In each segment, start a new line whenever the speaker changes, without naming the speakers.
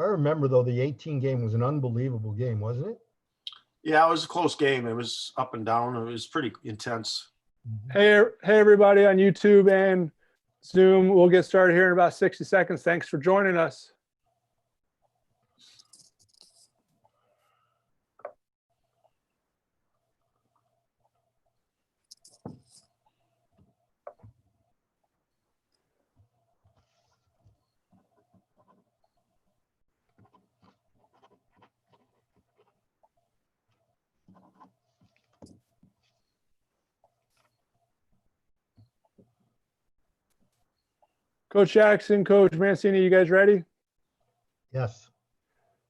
I remember, though, the 18 game was an unbelievable game, wasn't it?
Yeah, it was a close game. It was up and down. It was pretty intense.
Hey, everybody on YouTube and Zoom. We'll get started here in about 60 seconds. Thanks for joining us. Coach Jackson, Coach Mancini, you guys ready?
Yes.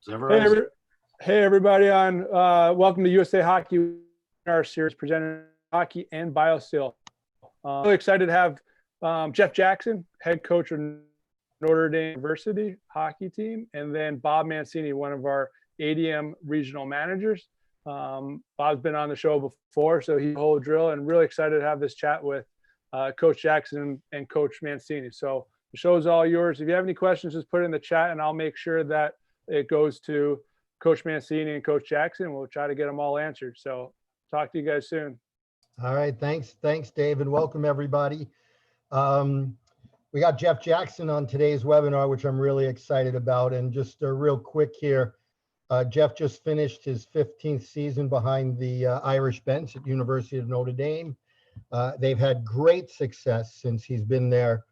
Hey, everybody on welcome to USA Hockey, our series presented hockey and BioSteel. Really excited to have Jeff Jackson, head coach of Notre Dame University hockey team, and then Bob Mancini, one of our ADM regional managers. Bob's been on the show before, so he's the whole drill, and really excited to have this chat with Coach Jackson and Coach Mancini. So the show is all yours. If you have any questions, just put it in the chat, and I'll make sure that it goes to Coach Mancini and Coach Jackson. We'll try to get them all answered. So talk to you guys soon.
All right. Thanks, Dave, and welcome everybody. We got Jeff Jackson on today's webinar, which I'm really excited about. And just real quick here, Jeff just finished his 15th season behind the Irish bench at University of Notre Dame. They've had great success since he's been there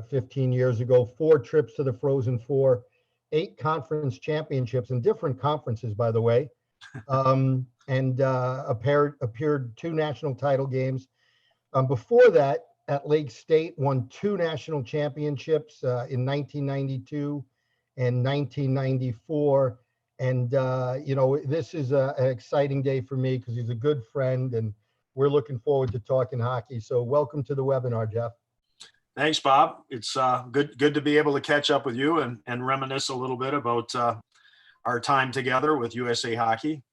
15 years ago. 4 trips to the Frozen Four, 8 conference championships in different conferences, by the way, and appeared 2 national title games. Before that, at Lake State, won 2 national championships in 1992 and 1994. And, this is an exciting day for me because he's a good friend, and we're looking forward to talking hockey. So welcome to the webinar, Jeff.
Thanks, Bob. It's good to be able to catch up with you and reminisce a little bit about our time together with USA Hockey.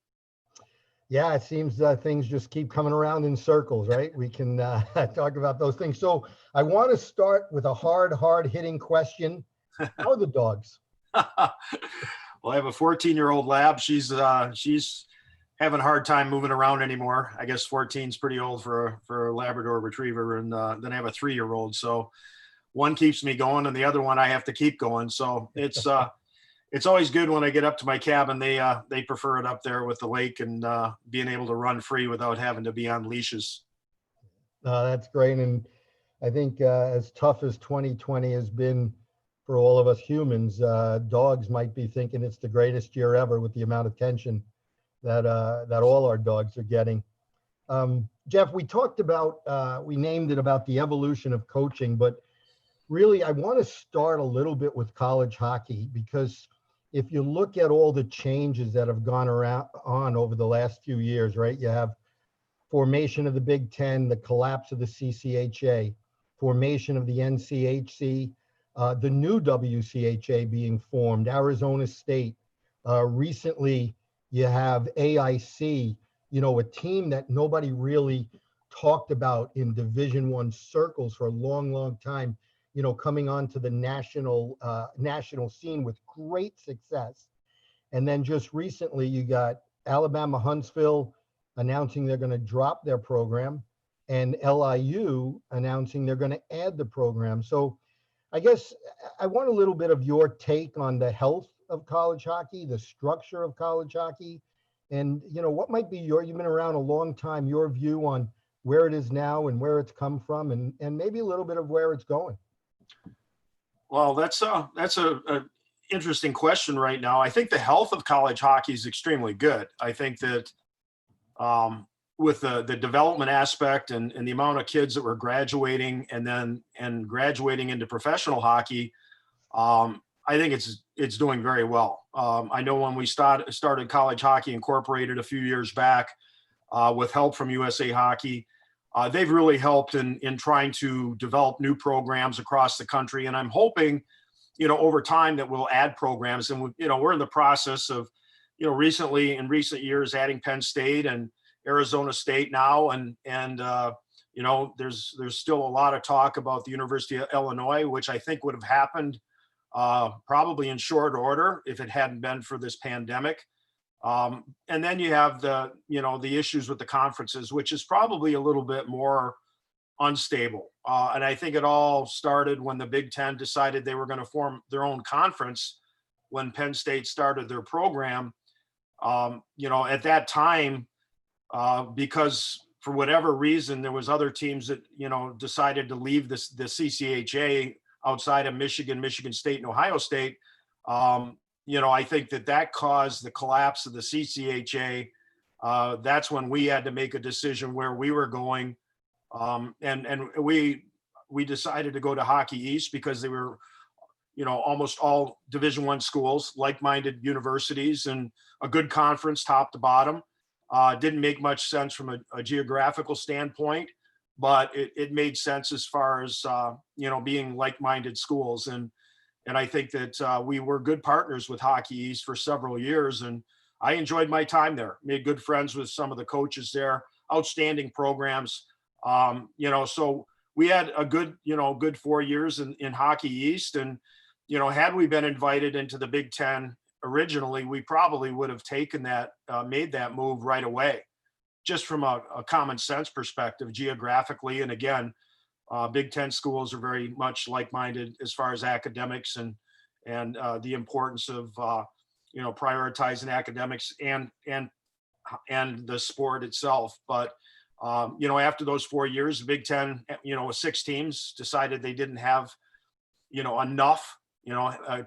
Yeah, it seems things just keep coming around in circles, right? We can talk about those things. So I want to start with a hard-hitting question. How are the dogs?
Well, I have a 14-year-old lab. She's having a hard time moving around anymore. I guess 14 is pretty old for a Labrador Retriever. And then I have a 3-year-old. So one keeps me going and the other one I have to keep going. So it's always good when I get up to my cabin. They prefer it up there with the lake and being able to run free without having to be on leashes.
That's great. And I think as tough as 2020 has been for all of us humans, dogs might be thinking it's the greatest year ever with the amount of attention that all our dogs are getting. Jeff, we talked about, we named it about the evolution of coaching, but really I want to start a little bit with college hockey, because if you look at all the changes that have gone on over the last few years, right? You have formation of the Big Ten, the collapse of the CCHA, formation of the NCHC, the new WCHA being formed, Arizona State. Recently, you have AIC, a team that nobody really talked about in Division I circles for a long, long time, coming onto the national scene with great success. And then just recently, you got Alabama Huntsville announcing they're going to drop their program, and LIU announcing they're going to add the program. So I guess I want a little bit of your take on the health of college hockey, the structure of college hockey, and what might be you've been around a long time, your view on where it is now and where it's come from, and maybe a little bit of where it's going.
Well, that's a interesting question right now. I think the health of college hockey is extremely good. I think that with the development aspect and the amount of kids that were graduating and graduating into professional hockey, I think it's doing very well. I know when we started College Hockey Incorporated a few years back with help from USA Hockey, they've really helped in trying to develop new programs across the country. And I'm hoping, over time that we'll add programs. And, we're in the process of, recently in recent years, adding Penn State and Arizona State now. And there's still a lot of talk about the University of Illinois, which I think would have happened probably in short order if it hadn't been for this pandemic. And then you have the issues with the conferences, which is probably a little bit more unstable. And I think it all started when the Big Ten decided they were going to form their own conference when Penn State started their program. At that time, because for whatever reason, there was other teams that, decided to leave the CCHA outside of Michigan, Michigan State, and Ohio State. I think that caused the collapse of the CCHA. That's when we had to make a decision where we were going. And we decided to go to Hockey East because they were, almost all Division I schools, like-minded universities, and a good conference top to bottom. Didn't make much sense from a geographical standpoint, but it made sense as far as, being like-minded schools. And I think that we were good partners with Hockey East for several years. And I enjoyed my time there, made good friends with some of the coaches there, outstanding programs. So we had a good 4 years in Hockey East. And, had we been invited into the Big Ten originally, we probably would have taken that, made that move right away, just from a common sense perspective, geographically. And again, Big Ten schools are very much like-minded as far as academics and the importance of, prioritizing academics and the sport itself. But, after those 4 years, the Big Ten, with 6 teams, decided they didn't have, enough,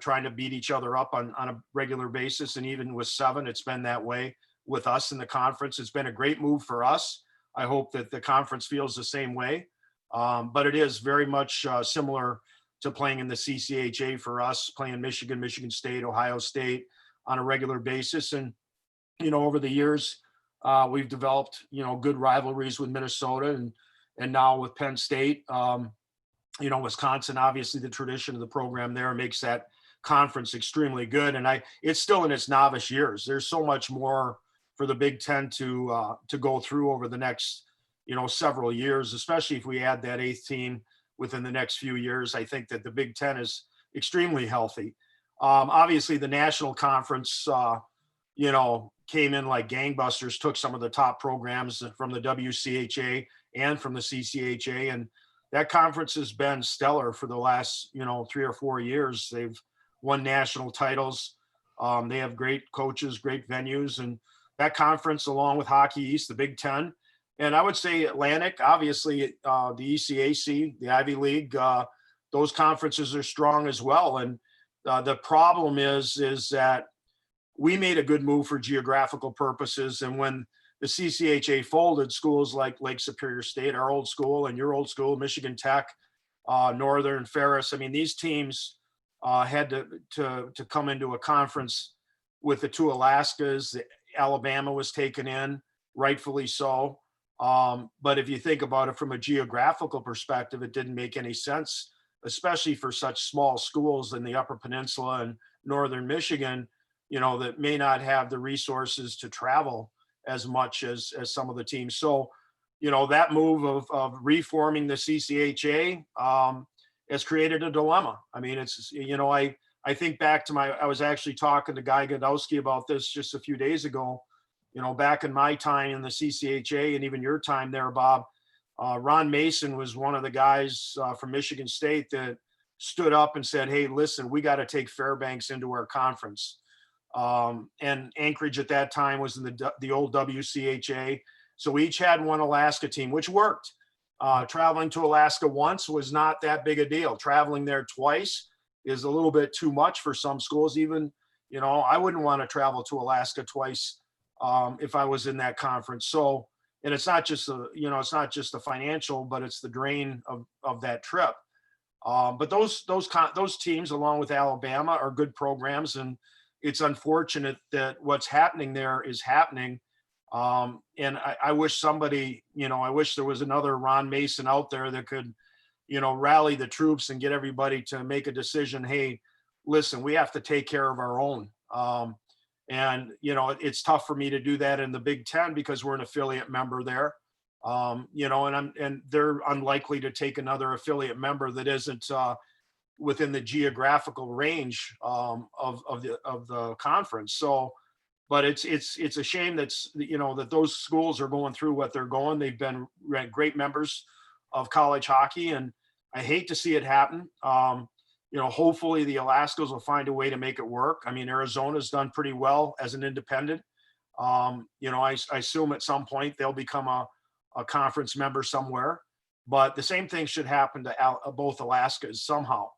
trying to beat each other up on a regular basis. And even with 7, it's been that way with us in the conference. It's been a great move for us. I hope that the conference feels the same way. But it is very much similar to playing in the CCHA for us, playing Michigan, Michigan State, Ohio State on a regular basis. And, over the years, we've developed, good rivalries with Minnesota and now with Penn State. Wisconsin, obviously the tradition of the program there makes that conference extremely good. And it's still in its novice years. There's so much more for the Big Ten to go through over the next, several years, especially if we add that 8th team within the next few years. I think that the Big Ten is extremely healthy. Obviously the national conference, came in like gangbusters, took some of the top programs from the WCHA and from the CCHA. And that conference has been stellar for the last, 3 or 4 years. They've won national titles. They have great coaches, great venues, and that conference, along with Hockey East, the Big Ten, and I would say Atlantic, obviously the ECAC, the Ivy League, those conferences are strong as well. And the problem is that we made a good move for geographical purposes. And when the CCHA folded, schools like Lake Superior State, our old school, and your old school, Michigan Tech, Northern, Ferris, these teams had to come into a conference with the 2 Alaskas. Alabama was taken in, rightfully so. But if you think about it from a geographical perspective, it didn't make any sense, especially for such small schools in the Upper Peninsula and Northern Michigan, that may not have the resources to travel as much as some of the teams. So, that move of reforming the CCHA has created a dilemma. It's, I think back to I was actually talking to Guy Godowski about this just a few days ago. Back in my time in the CCHA and even your time there, Bob, Ron Mason was one of the guys from Michigan State that stood up and said, hey, listen, we got to take Fairbanks into our conference. And Anchorage at that time was in the old WCHA. So we each had one Alaska team, which worked. Traveling to Alaska once was not that big a deal. Traveling there twice is a little bit too much for some schools. Even, I wouldn't want to travel to Alaska twice if I was in that conference. So, and it's not just the financial, but it's the drain of that trip. But those teams, along with Alabama, are good programs, and it's unfortunate that what's happening there is happening. And I wish somebody, I wish there was another Ron Mason out there that could, rally the troops and get everybody to make a decision. Hey, listen, we have to take care of our own. And it's tough for me to do that in the Big Ten because we're an affiliate member there. And they're unlikely to take another affiliate member that isn't within the geographical range of the conference. So, but it's a shame that those schools are going through what they're going. They've been great members of college hockey, and I hate to see it happen. Hopefully the Alaskas will find a way to make it work. I mean, Arizona's done pretty well as an independent. I assume at some point they'll become a conference member somewhere, but the same thing should happen to both Alaskas somehow.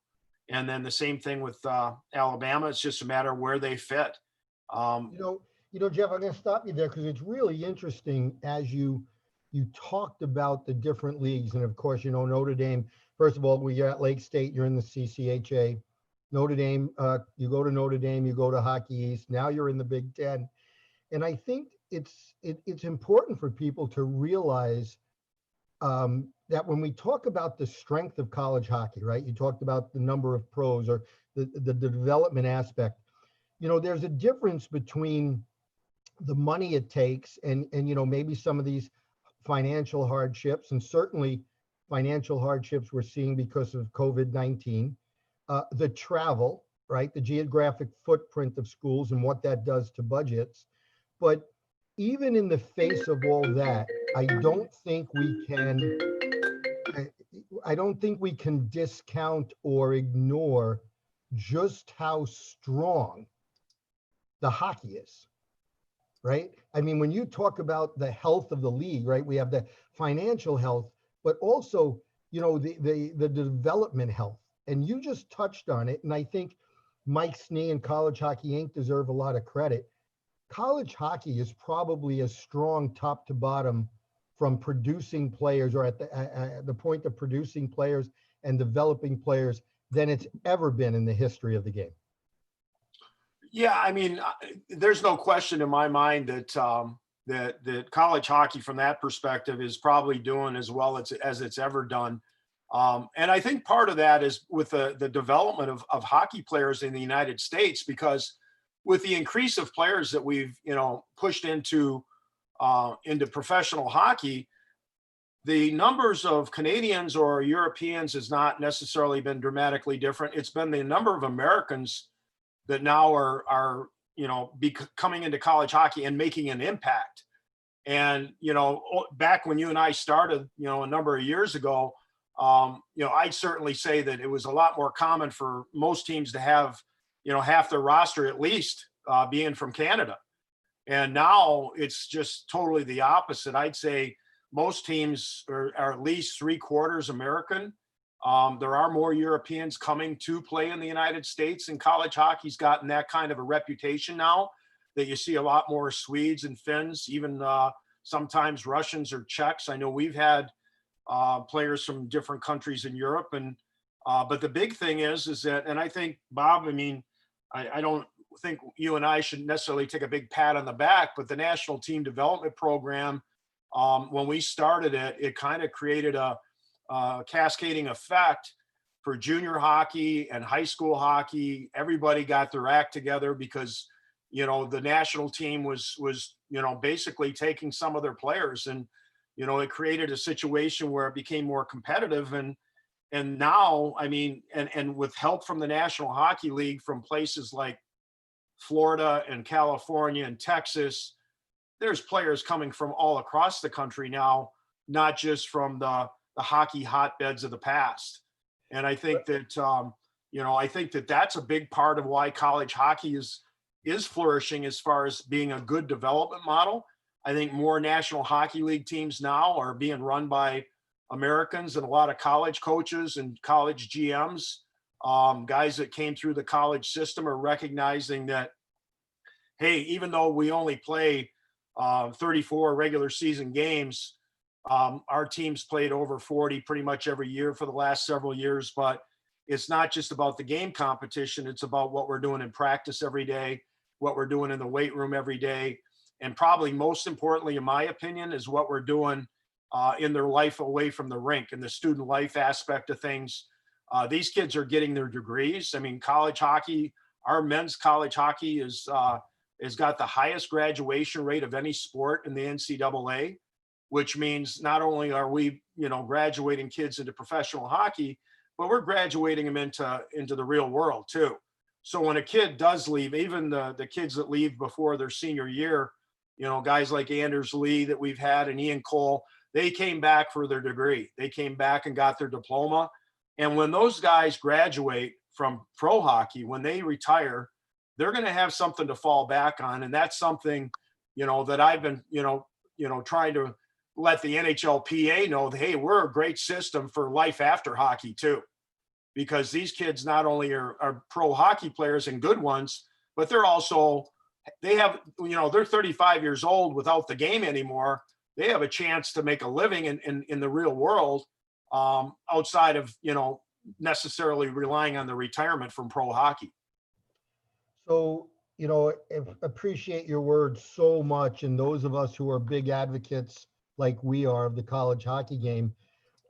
And then the same thing with Alabama. It's just a matter of where they fit.
Jeff, I'm going to stop you there because it's really interesting as you talked about the different leagues. And of course, Notre Dame, first of all, you're at Lake State, you're in the CCHA. Notre Dame, you go to Notre Dame, you go to Hockey East. Now you're in the Big Ten. And I think it's important for people to realize that when we talk about the strength of college hockey, right? You talked about the number of pros or the development aspect. There's a difference between the money it takes and maybe some of these financial hardships, and certainly financial hardships we're seeing because of COVID-19, the travel, right? The geographic footprint of schools and what that does to budgets. But even in the face of all that, I don't think we can discount or ignore just how strong the hockey is, right? I mean, when you talk about the health of the league, right, we have the financial health, but also, the development health. And you just touched on it. And I think Mike Snee and College Hockey Inc. deserve a lot of credit. College hockey is probably as strong top to bottom from producing players, or at the point of producing players and developing players, than it's ever been in the history of the game.
Yeah, I mean, there's no question in my mind that college hockey, from that perspective, is probably doing as well as it's ever done. And I think part of that is with the development of hockey players in the United States, because with the increase of players that we've pushed into professional hockey, the numbers of Canadians or Europeans has not necessarily been dramatically different. It's been the number of Americans that now are coming into college hockey and making an impact. And back when you and I started, a number of years ago, I'd certainly say that it was a lot more common for most teams to have half their roster at least being from Canada. And now it's just totally the opposite. I'd say most teams are at least 3/4 American. There are more Europeans coming to play in the United States, and college hockey's gotten that kind of a reputation now that you see a lot more Swedes and Finns, even sometimes Russians or Czechs. I know we've had players from different countries in Europe, and but the big thing is that, and I think, Bob, I mean, I don't think you and I should necessarily take a big pat on the back, but the national team development program, when we started it, it kind of created a cascading effect for junior hockey and high school hockey. Everybody got their act together because, the national team was basically taking some of their players, and, it created a situation where it became more competitive. And now, I mean, and with help from the National Hockey League from places like Florida and California and Texas, there's players coming from all across the country now, not just from the hockey hotbeds of the past. And I think that, I think that that's a big part of why college hockey is flourishing as far as being a good development model. I think more National Hockey League teams now are being run by Americans, and a lot of college coaches and college GMs, guys that came through the college system, are recognizing that, hey, even though we only play 34 regular season games, our team's played over 40 pretty much every year for the last several years. But it's not just about the game competition. It's about what we're doing in practice every day, what we're doing in the weight room every day. And probably most importantly, in my opinion, is what we're doing in their life away from the rink and the student life aspect of things. These kids are getting their degrees. I mean, college hockey, our men's college hockey has got the highest graduation rate of any sport in the NCAA, which means not only are we, graduating kids into professional hockey, but we're graduating them into the real world too. So when a kid does leave, even the kids that leave before their senior year, guys like Anders Lee that we've had and Ian Cole, they came back for their degree. They came back and got their diploma. And when those guys graduate from pro hockey, when they retire, they're going to have something to fall back on. And that's something, that I've been, trying to let the NHLPA know that, hey, we're a great system for life after hockey too, because these kids not only are pro hockey players and good ones, but they're 35 years old without the game anymore. They have a chance to make a living in the real world, outside of, necessarily relying on the retirement from pro hockey.
So, appreciate your words so much. And those of us who are big advocates like we are of the college hockey game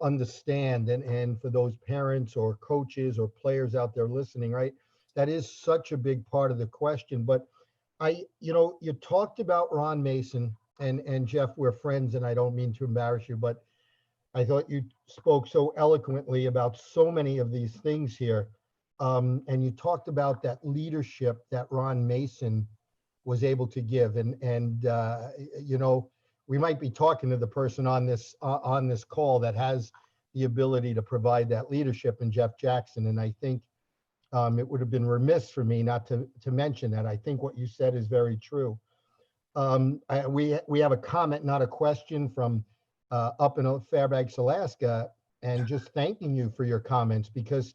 understand. And for those parents or coaches or players out there listening, right, that is such a big part of the question. But you talked about Ron Mason and Jeff, we're friends, and I don't mean to embarrass you, but I thought you spoke so eloquently about so many of these things here. And you talked about that leadership that Ron Mason was able to give. And we might be talking to the person on this call that has the ability to provide that leadership in Jeff Jackson. And I think it would have been remiss for me not to mention that. I think what you said is very true. We have a comment, not a question, from up in Fairbanks, Alaska, and just thanking you for your comments, because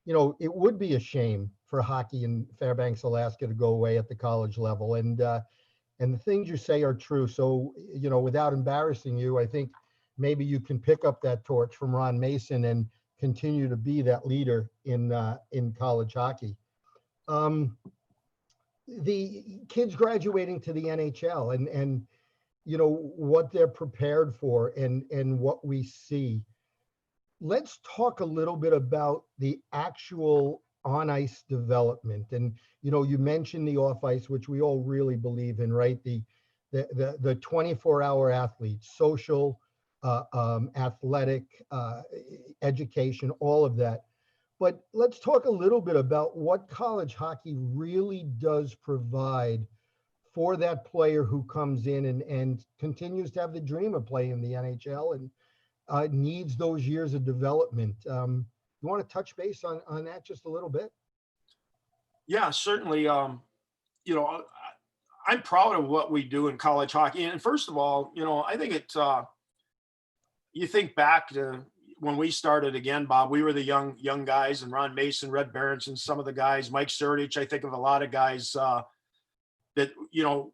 it would be a shame for hockey in Fairbanks, Alaska to go away at the college level. And the things you say are true. So, without embarrassing you, I think maybe you can pick up that torch from Ron Mason and continue to be that leader in college hockey. The kids graduating to the NHL and what they're prepared for and what we see. Let's talk a little bit about the actual on-ice development. And, you mentioned the off-ice, which we all really believe in, right? The 24-hour athlete, social, athletic, education, all of that. But let's talk a little bit about what college hockey really does provide for that player who comes in and continues to have the dream of playing in the NHL and needs those years of development. You want to touch base on that just a little bit?
Yeah, certainly. I'm proud of what we do in college hockey. And first of all, I think you think back to when we started again, Bob, we were the young guys, and Ron Mason, Red Berenson, some of the guys, Mike Surdich. I think of a lot of guys that,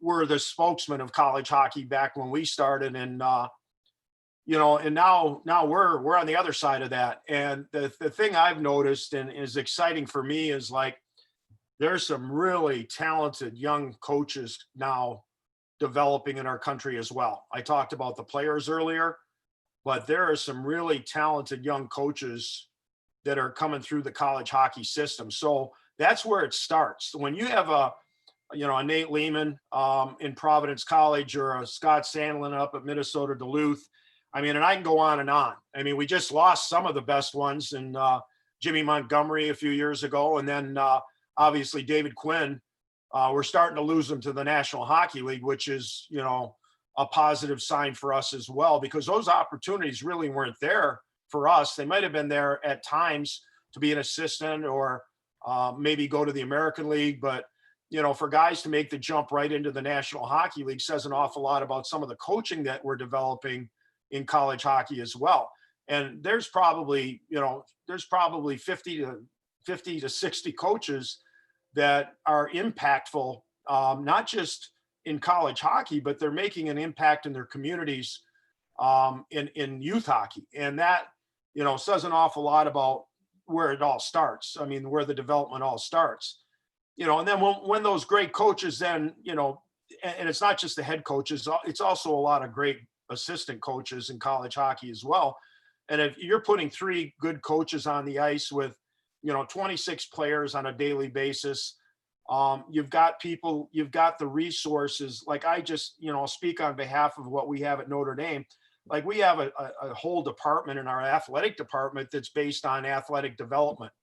were the spokesman of college hockey back when we started. And, and now we're on the other side of that. And the thing I've noticed and is exciting for me is, like, there's some really talented young coaches now developing in our country as well. I talked about the players earlier, but there are some really talented young coaches that are coming through the college hockey system. So that's where it starts. When you have a Nate Lehman in Providence College, or a Scott Sandlin up at Minnesota Duluth, and I can go on and on. We just lost some of the best ones in Jimmy Montgomery a few years ago. And then obviously David Quinn, we're starting to lose them to the National Hockey League, which is, a positive sign for us as well, because those opportunities really weren't there for us. They might have been there at times to be an assistant or maybe go to the American League. But, for guys to make the jump right into the National Hockey League says an awful lot about some of the coaching that we're developing in college hockey as well. And there's probably 50 to 60 coaches that are impactful, not just in college hockey, but they're making an impact in their communities in youth hockey. And that, says an awful lot about where it all starts. Where the development all starts, and then when those great coaches then, and it's not just the head coaches, it's also a lot of great assistant coaches in college hockey as well. And if you're putting 3 good coaches on the ice with, 26 players on a daily basis, you've got people, you've got the resources. Like I just, speak on behalf of what we have at Notre Dame. like we have a whole department in our athletic department that's based on athletic development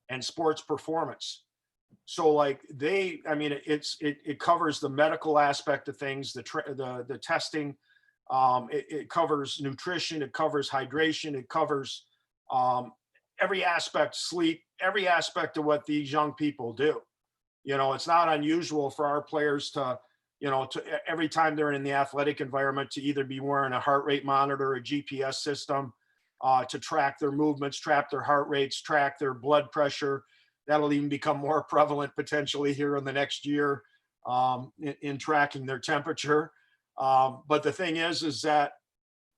and sports performance. So like I mean, it covers the medical aspect of things, the testing, it covers nutrition, it covers hydration, it covers every aspect, sleep, every aspect of what these young people do. It's not unusual for our players to every time they're in the athletic environment to either be wearing a heart rate monitor, a GPS system, to track their movements, track their heart rates, track their blood pressure. That'll even become more prevalent potentially here in the next year, in tracking their temperature. But the thing is that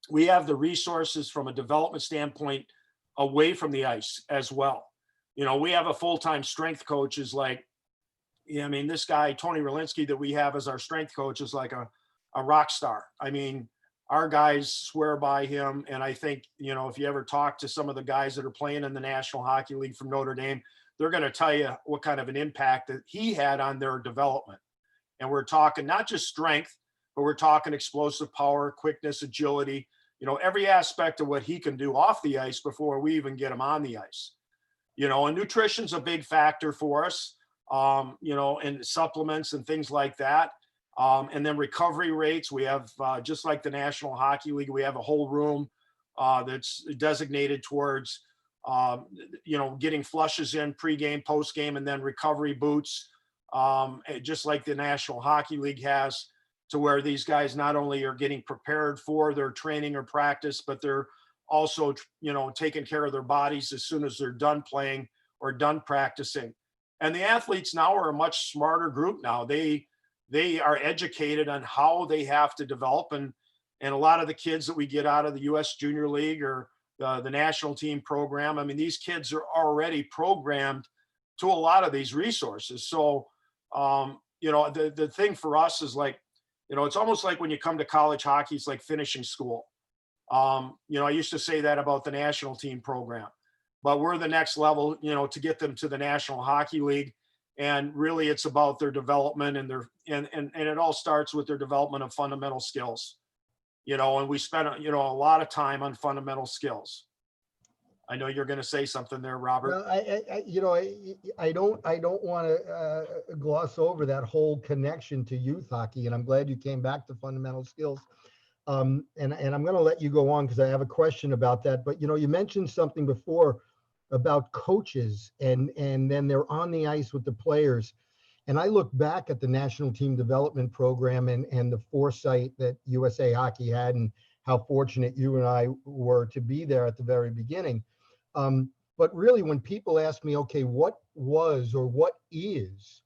we have the resources from a development standpoint away from the ice as well. We have a full-time strength coach is like, I mean, this guy, Tony Rolinski, that we have as our strength coach is like a rock star. I mean, our guys swear by him. And I think, if you ever talk to some of the guys that are playing in the National Hockey League from Notre Dame, they're going to tell you what kind of an impact that he had on their development. And we're talking not just strength, but we're talking explosive power, quickness, agility, every aspect of what he can do off the ice before we even get him on the ice. And nutrition's a big factor for us, and supplements and things like that. And then recovery rates. We have, just like the National Hockey League, we have a whole room that's designated towards, getting flushes in pregame, postgame, and then recovery boots, just like the National Hockey League has, to where these guys not only are getting prepared for their training or practice, but they're also, taking care of their bodies as soon as they're done playing or done practicing. And the athletes now are a much smarter group now. They are educated on how they have to develop. And a lot of the kids that we get out of the U.S. Junior League or the national team program, I mean, these kids are already programmed to a lot of these resources. So, the thing for us is like, it's almost like when you come to college hockey, it's like finishing school. I used to say that about the national team program, but we're the next level, to get them to the National Hockey League. And really it's about their development and and it all starts with their development of fundamental skills, and we spend, a lot of time on fundamental skills. I know you're going to say something there, Robert.
Well, I don't want to gloss over that whole connection to youth hockey, and I'm glad you came back to fundamental skills. And I'm going to let you go on because I have a question about that. But you mentioned something before about coaches, and then they're on the ice with the players. And I look back at the national team development program and the foresight that USA Hockey had, and how fortunate you and I were to be there at the very beginning. But really, when people ask me, okay, what was or what is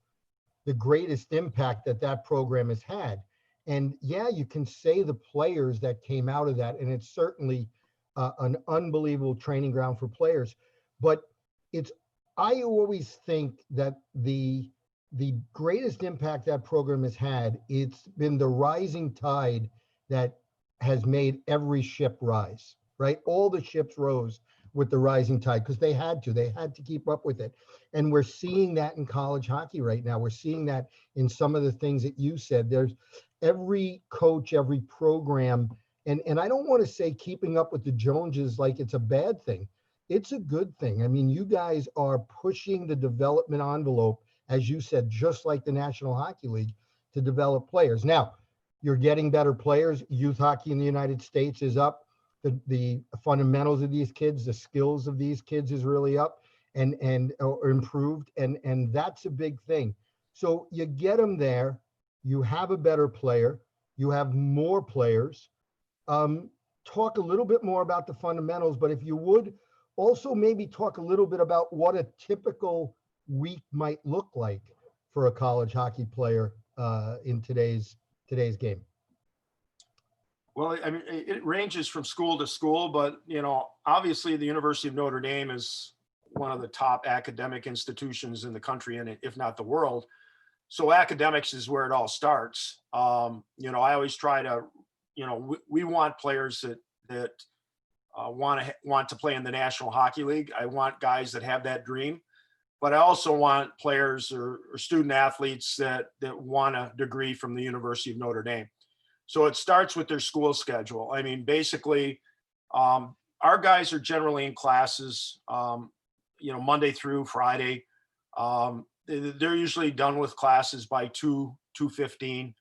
the greatest impact that program has had? And yeah, you can say the players that came out of that, and it's certainly an unbelievable training ground for players. But I always think that the greatest impact that program has had, it's been the rising tide that has made every ship rise, right? All the ships rose with the rising tide because they had to keep up with it. And we're seeing that in college hockey right now. We're seeing that in some of the things that you said. There's every coach, every program, and I don't want to say keeping up with the Joneses like it's a bad thing. It's a good thing. I mean, you guys are pushing the development envelope, as you said, just like the National Hockey League, to develop players. Now, you're getting better players. Youth hockey in the United States is up. The fundamentals of these kids, the skills of these kids is really up and improved. And that's a big thing. So you get them there, you have a better player, you have more players. Talk a little bit more about the fundamentals, but if you would also maybe talk a little bit about what a typical week might look like for a college hockey player in today's game.
Well, I mean, it ranges from school to school, but, obviously the University of Notre Dame is one of the top academic institutions in the country, and if not the world. So academics is where it all starts. I always try to, we want players that want to play in the National Hockey League. I want guys that have that dream, but I also want players or student athletes that want a degree from the University of Notre Dame. So it starts with their school schedule. I mean, basically, our guys are generally in classes, Monday through Friday. They're usually done with classes by 2:15.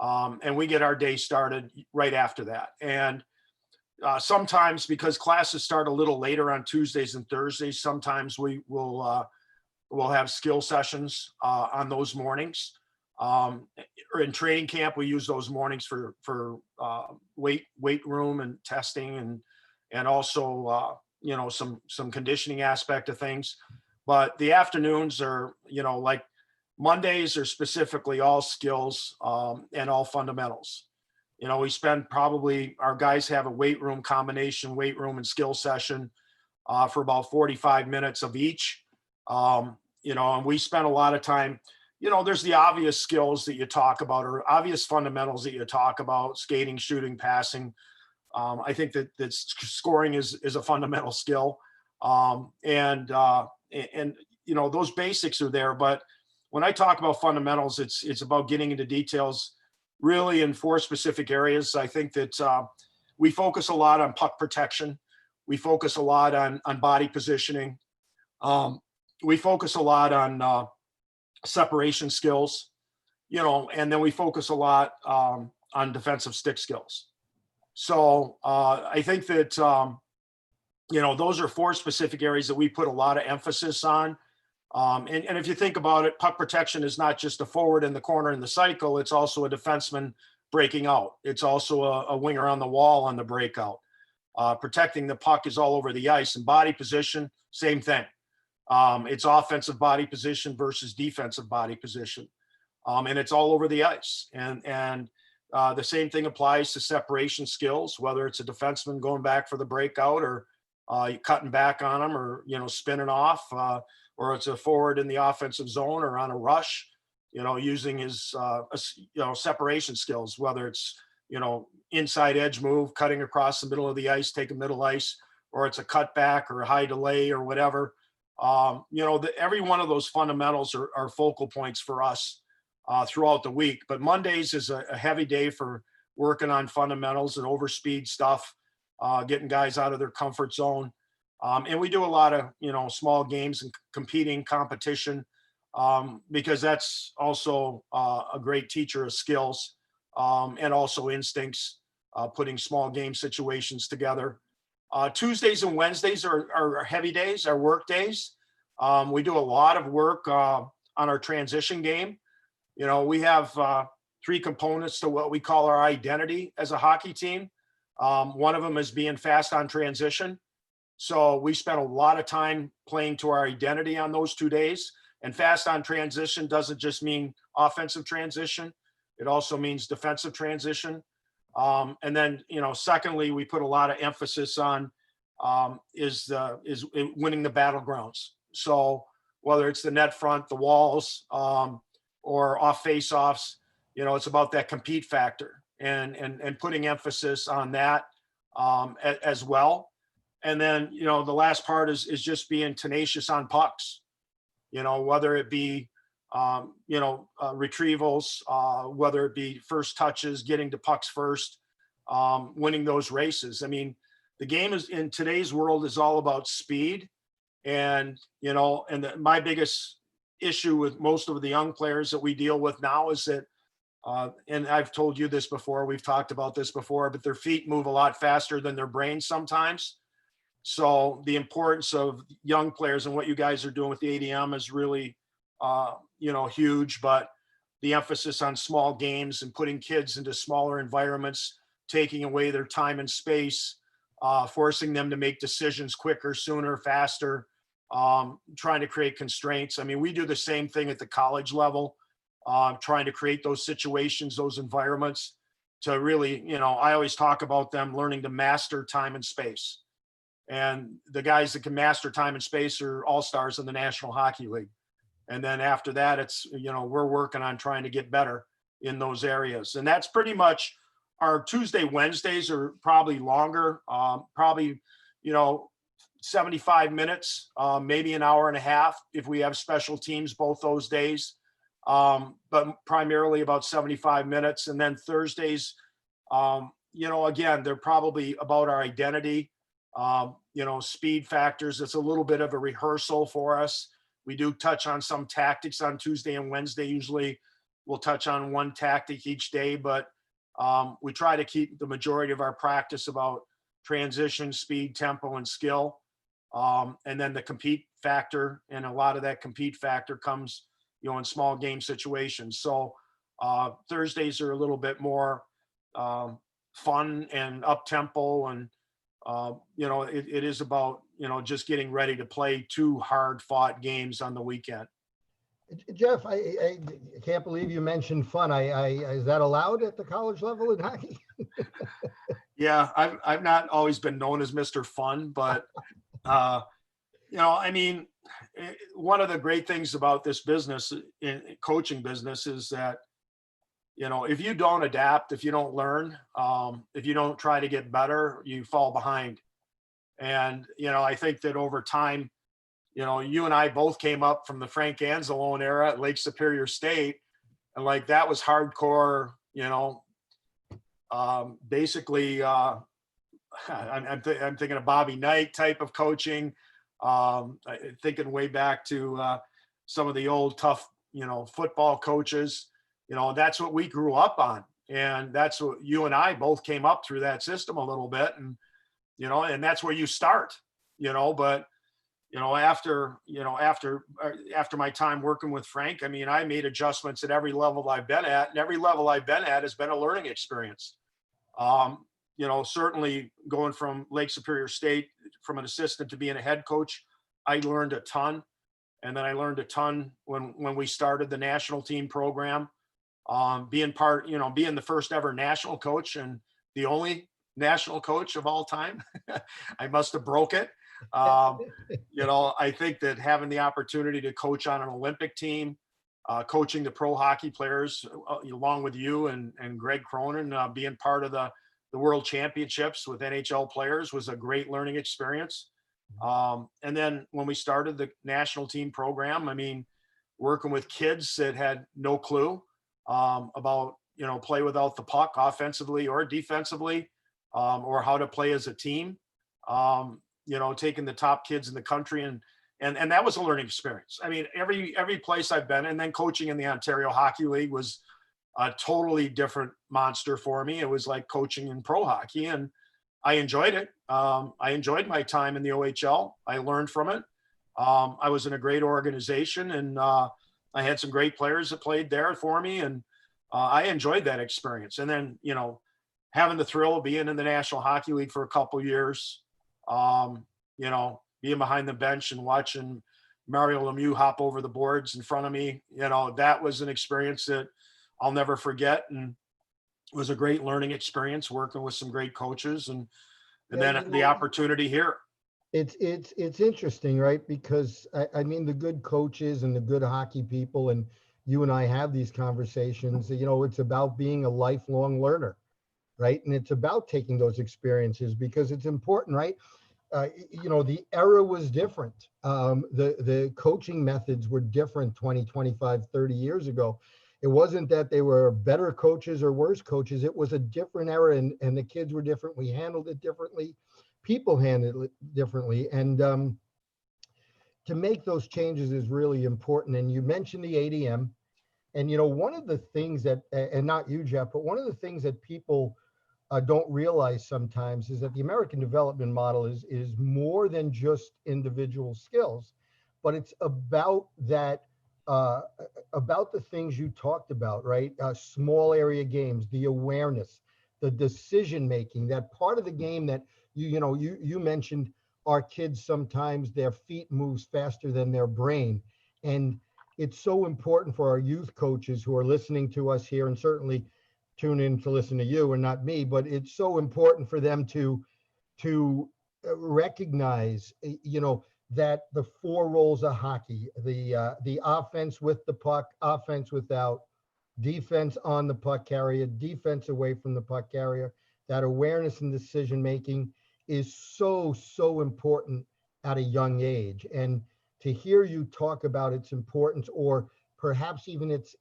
And we get our day started right after that. And sometimes, because classes start a little later on Tuesdays and Thursdays, sometimes we'll have skill sessions on those mornings. Or in training camp, we use those mornings for weight room and testing, and also some conditioning aspect of things. But the afternoons are, like Mondays are specifically all skills and all fundamentals. We spend our guys have a weight room and skill session for about 45 minutes of each. And we spend a lot of time, there's the obvious skills that you talk about, or obvious fundamentals that you talk about: skating, shooting, passing. I think that scoring is a fundamental skill. And those basics are there. But when I talk about fundamentals, it's about getting into details really in 4 specific areas. I think that we focus a lot on puck protection. We focus a lot on body positioning. We focus a lot on separation skills, and then we focus a lot on defensive stick skills. So I think that, those are 4 specific areas that we put a lot of emphasis on. And if you think about it, puck protection is not just a forward in the corner in the cycle. It's also a defenseman breaking out. It's also a winger on the wall on the breakout. Protecting the puck is all over the ice. And body position, same thing. It's offensive body position versus defensive body position. And it's all over the ice. And the same thing applies to separation skills, whether it's a defenseman going back for the breakout, or cutting back on them, or, spinning off, or it's a forward in the offensive zone or on a rush, using his, separation skills, whether it's, inside edge move, cutting across the middle of the ice, take a middle ice, or it's a cutback or a high delay or whatever. Every one of those fundamentals are focal points for us throughout the week. But Mondays is a heavy day for working on fundamentals and overspeed stuff, getting guys out of their comfort zone. And we do a lot of, small games and competing competition, because that's also a great teacher of skills, and also instincts, putting small game situations together. Tuesdays and Wednesdays are heavy days, our work days. We do a lot of work on our transition game. We have 3 components to what we call our identity as a hockey team. One of them is being fast on transition. So we spent a lot of time playing to our identity on those 2 days. And fast on transition doesn't just mean offensive transition. It also means defensive transition. And then, secondly, we put a lot of emphasis on is winning the battlegrounds. So whether it's the net front, the walls, or off face-offs, it's about that compete factor and putting emphasis on that as well. And then, the last part is just being tenacious on pucks, whether it be, retrievals, whether it be first touches, getting to pucks first, winning those races. I mean, the game in today's world is all about speed. And, my biggest issue with most of the young players that we deal with now is that, and I've told you this before, we've talked about this before, but their feet move a lot faster than their brains sometimes. So the importance of young players and what you guys are doing with the ADM is really, huge. But the emphasis on small games and putting kids into smaller environments, taking away their time and space, forcing them to make decisions quicker, sooner, faster, trying to create constraints. I mean, we do the same thing at the college level, trying to create those situations, those environments to really, I always talk about them learning to master time and space. And the guys that can master time and space are all-stars in the National Hockey League. And then after that, it's, we're working on trying to get better in those areas. And that's pretty much our Tuesday, Wednesdays are probably longer, 75 minutes, maybe an hour and a half if we have special teams both those days, but primarily about 75 minutes. And then Thursdays Again, they're probably about our identity, speed factors. It's a little bit of a rehearsal for us. We do touch on some tactics on Tuesday and Wednesday. Usually we'll touch on one tactic each day, but we try to keep the majority of our practice about transition, speed, tempo, and skill. And then the compete factor, and a lot of that compete factor comes, in small game situations. So Thursdays are a little bit more fun and up tempo, and it is about just getting ready to play 2 hard fought games on the weekend.
Jeff, I can't believe you mentioned fun. Is that allowed at the college level in hockey?
Yeah, I've not always been known as Mr. Fun, but one of the great things about this business, in coaching business, is that if you don't adapt, if you don't learn, if you don't try to get better, you fall behind. And I think that over time, you and I both came up from the Frank Anzalone era at Lake Superior State, and like that was hardcore. Basically, I'm thinking of Bobby Knight type of coaching. Thinking way back to some of the old tough, football coaches. That's what we grew up on, and that's what you and I both came up through that system a little bit, and and that's where you start. But after my time working with Frank, I made adjustments at every level I've been at, and every level I've been at has been a learning experience. Certainly going from Lake Superior State, from an assistant to being a head coach, I learned a ton. And then I learned a ton when we started the national team program, being the first ever national coach and the only national coach of all time. I must have broke it. I think that having the opportunity to coach on an Olympic team, coaching the pro hockey players along with you and Greg Cronin, being part of the World Championships with NHL players was a great learning experience. And then when we started the national team program, working with kids that had no clue about, play without the puck offensively or defensively, or how to play as a team, taking the top kids in the country. And that was a learning experience. Every place I've been, and then coaching in the Ontario Hockey League was a totally different monster for me. It was like coaching in pro hockey, and I enjoyed it. I enjoyed my time in the OHL. I learned from it. I was in a great organization, and I had some great players that played there for me, and I enjoyed that experience. And then, having the thrill of being in the National Hockey League for a couple years, being behind the bench and watching Mario Lemieux hop over the boards in front of me, that was an experience that I'll never forget. And it was a great learning experience working with some great coaches, and then the opportunity here.
It's interesting, right? Because the good coaches and the good hockey people, and you and I have these conversations, it's about being a lifelong learner, right? And it's about taking those experiences because it's important, right? The era was different. The coaching methods were different 20, 25, 30 years ago. It wasn't that they were better coaches or worse coaches. It was a different era, and the kids were different. We handled it differently. People handled it differently. And to make those changes is really important. And you mentioned the ADM. And, one of the things that, and not you, Jeff, but one of the things that people don't realize sometimes is that the American development model is more than just individual skills, but it's about that, about the things you talked about, right? Small area games, the awareness, the decision-making, that part of the game that you mentioned, our kids, sometimes their feet moves faster than their brain. And it's so important for our youth coaches who are listening to us here, and certainly tune in to listen to you and not me, but it's so important for them to recognize, that the 4 roles of hockey, the offense with the puck, offense without, defense on the puck carrier, defense away from the puck carrier, that awareness and decision-making is so, so important at a young age. And to hear you talk about its importance, or perhaps even it's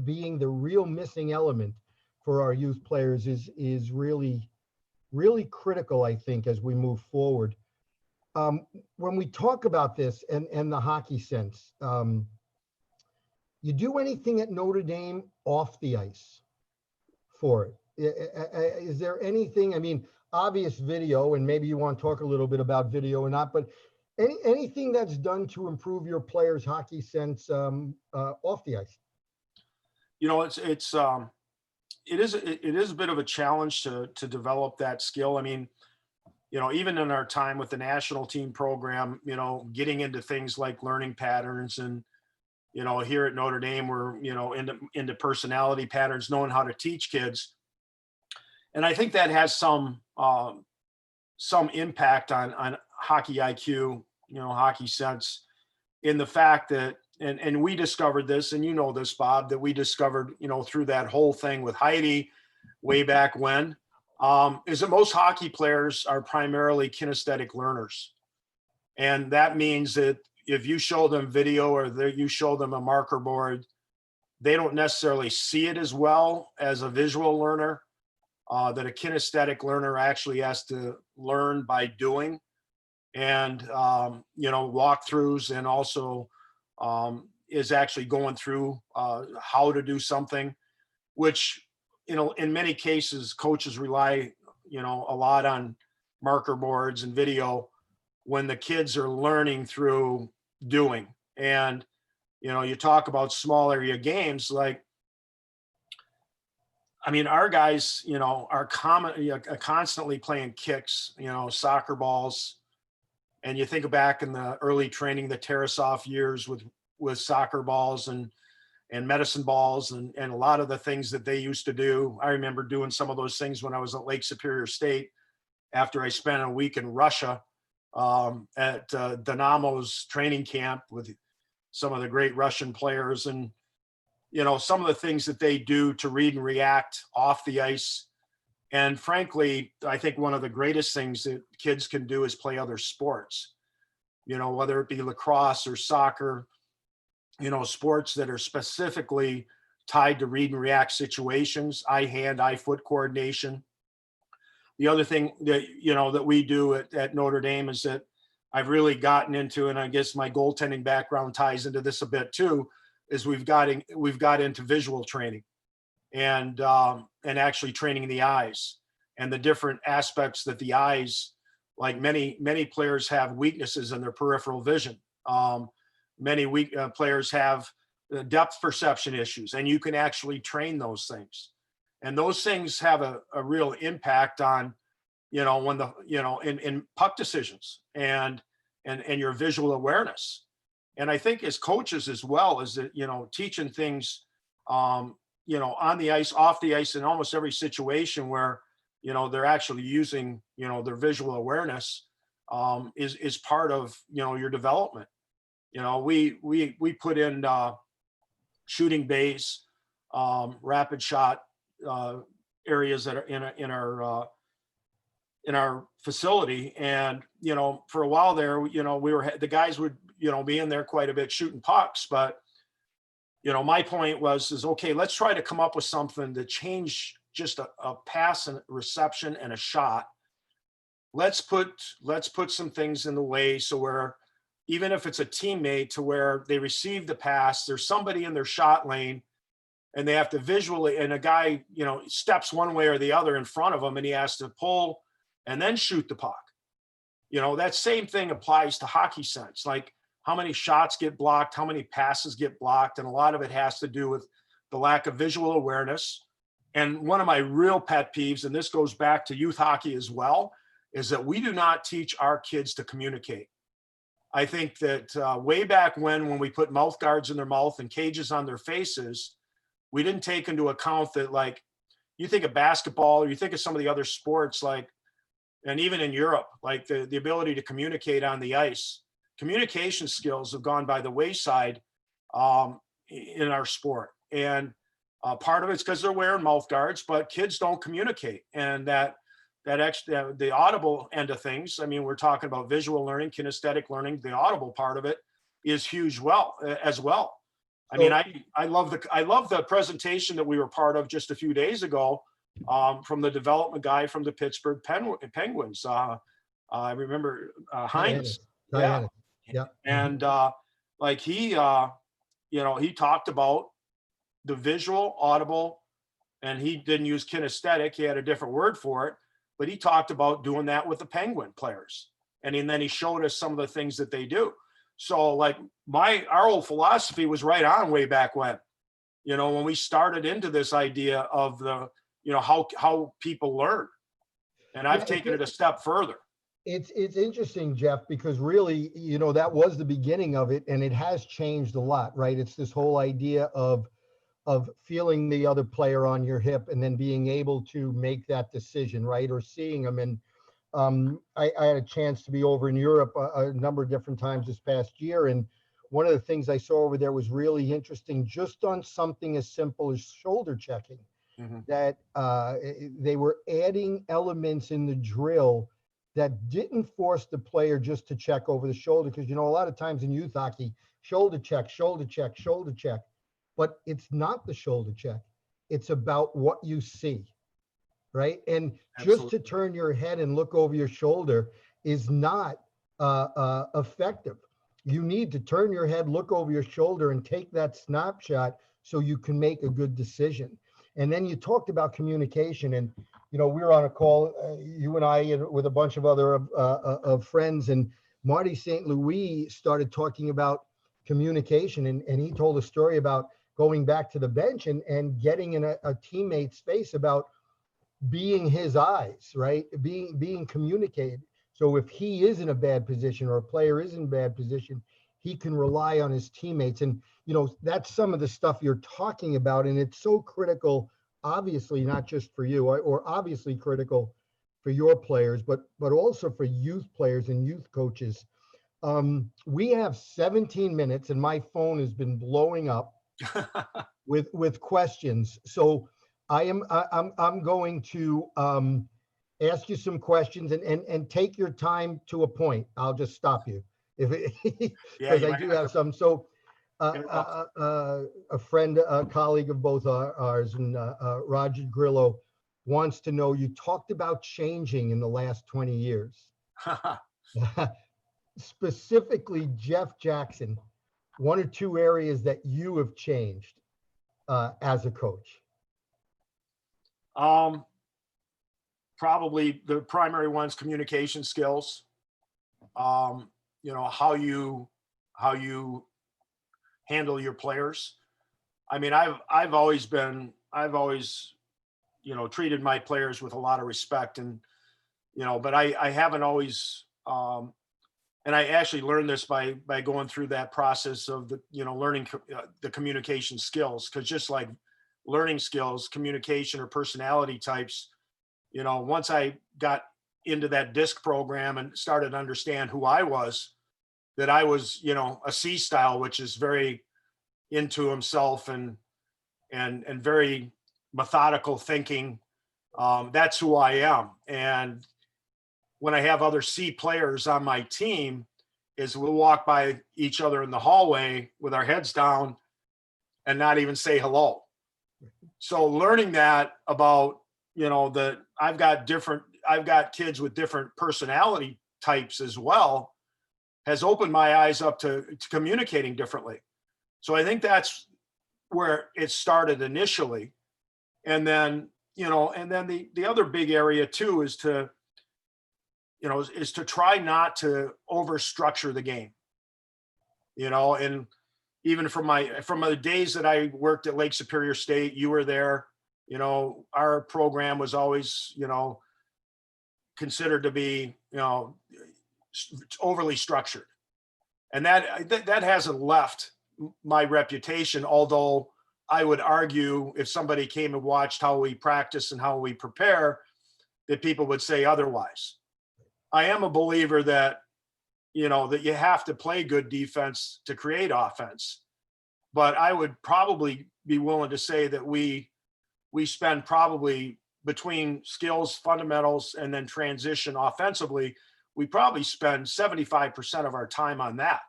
being the real missing element for our youth players is really, really critical, I think, as we move forward. When we talk about this and the hockey sense, you do anything at Notre Dame off the ice for it? Is there anything, I mean, obvious video, and maybe you want to talk a little bit about video or not, but anything that's done to improve your players' hockey sense off the ice?
You know, it is a bit of a challenge to develop that skill. I mean, you know, even in our time with the national team program, you know, getting into things like learning patterns, and, you know, here at Notre Dame, we're, you know, into personality patterns, knowing how to teach kids. And I think that has some impact on hockey IQ, you know, hockey sense, in the fact that, and we discovered this, and you know this, Bob, that we discovered, you know, through that whole thing with Heidi way back when, is that most hockey players are primarily kinesthetic learners. And that means that if you show them video or you show them a marker board, they don't necessarily see it as well as a visual learner, that a kinesthetic learner actually has to learn by doing, and, you know, walkthroughs, and also is actually going through how to do something, which, you know, in many cases, coaches rely, you know, a lot on marker boards and video when the kids are learning through doing. And, you know, you talk about small area games, like, I mean, our guys, you know, are constantly playing kicks, you know, soccer balls. And you think back in the early training, the Tarasov years with soccer balls and medicine balls, and a lot of the things that they used to do. I remember doing some of those things when I was at Lake Superior State after I spent a week in Russia at Dynamo's training camp with some of the great Russian players. And, you know, some of the things that they do to read and react off the ice. And frankly, I think one of the greatest things that kids can do is play other sports, you know, whether it be lacrosse or soccer, you know, sports that are specifically tied to read and react situations, eye-hand, eye-foot coordination. The other thing that, you know, that we do at Notre Dame is that I've really gotten into, and I guess my goaltending background ties into this a bit too, is we've got into visual training, and actually training the eyes and the different aspects that the eyes, like many players have weaknesses in their peripheral vision. Many players have depth perception issues, and you can actually train those things. And those things have a real impact on, you know, when the, you know, in puck decisions and your visual awareness. And I think as coaches as well, is that, you know, teaching things, you know, on the ice, off the ice, in almost every situation where, you know, they're actually using, you know, their visual awareness, is part of, you know, your development. You know, we put in shooting bays, rapid shot areas that are in our facility. And, you know, for a while there, you know, the guys would, you know, be in there quite a bit shooting pucks. But, you know, my point is okay, let's try to come up with something to change just a pass and reception and a shot. Let's put some things in the way, so where even if it's a teammate, to where they receive the pass, there's somebody in their shot lane, and they have to visually, and a guy, you know, steps one way or the other in front of them, and he has to pull and then shoot the puck. You know, that same thing applies to hockey sense. Like, how many shots get blocked, how many passes get blocked, and a lot of it has to do with the lack of visual awareness. And one of my real pet peeves, and this goes back to youth hockey as well, is that we do not teach our kids to communicate. I think that way back when we put mouth guards in their mouth and cages on their faces, we didn't take into account that, like, you think of basketball, or you think of some of the other sports, like, and even in Europe, like the ability to communicate on the ice. Communication skills have gone by the wayside in our sport. And part of it's because they're wearing mouth guards, but kids don't communicate. And the audible end of things, I mean, we're talking about visual learning, kinesthetic learning, the audible part of it is huge as well. I mean, I love the presentation that we were part of just a few days ago, from the development guy from the Pittsburgh Penguins. I remember Hines. Yeah.
Yeah.
And like he talked about the visual, audible, and he didn't use kinesthetic. He had a different word for it, but he talked about doing that with the Penguin players. And then he showed us some of the things that they do. So like our old philosophy was right on way back when we started into this idea of how people learn. And I've taken it a step further.
It's interesting, Jeff, because really, that was the beginning of it, and it has changed a lot, right? It's this whole idea of feeling the other player on your hip and then being able to make that decision, right? Or seeing them. And I had a chance to be over in Europe a number of different times this past year. And one of the things I saw over there was really interesting, just on something as simple as shoulder checking, that they were adding elements in the drill that didn't force the player just to check over the shoulder. Because, a lot of times in youth hockey, shoulder check, shoulder check, shoulder check. But it's not the shoulder check. It's about what you see, right? And just to turn your head and look over your shoulder is not effective. You need to turn your head, look over your shoulder, and take that snapshot so you can make a good decision. And then you talked about communication, and we were on a call, you and I, with a bunch of other of friends, and Marty St. Louis started talking about communication, and he told a story about going back to the bench and getting in a teammate's face about being his eyes, right? Being communicated. So if he is in a bad position or a player is in a bad position, he can rely on his teammates. And, that's some of the stuff you're talking about. And it's so critical, obviously, not just for you, or obviously critical for your players, but also for youth players and youth coaches. We have 17 minutes and my phone has been blowing up with questions. So I'm going to ask you some questions and take your time to a point. I'll just stop you because I do have some. So a friend, a colleague of both ours, and Roger Grillo wants to know, you talked about changing in the last 20 years. Specifically, Jeff Jackson, one or two areas that you have changed as a coach.
Probably the primary ones, communication skills. How you handle your players. I mean, I've always treated my players with a lot of respect, and but I haven't always and I actually learned this by going through that process of learning the communication skills, because just like learning skills, communication or personality types, once I got into that DISC program and started to understand who I was, that I was, a C style, which is very into himself and very methodical thinking. That's who I am. And when I have other C players on my team, is we'll walk by each other in the hallway with our heads down and not even say hello. So learning that about, that I've got kids with different personality types as well, has opened my eyes up to communicating differently. So I think that's where it started initially. And then, the other big area too is to try not to overstructure the game, and even from the days that I worked at Lake Superior State, you were there, our program was always, considered to be, overly structured. And that hasn't left my reputation, although I would argue if somebody came and watched how we practice and how we prepare, that people would say otherwise. I am a believer that, that you have to play good defense to create offense. But I would probably be willing to say that we spend probably between skills, fundamentals, and then transition offensively, we probably spend 75% of our time on that.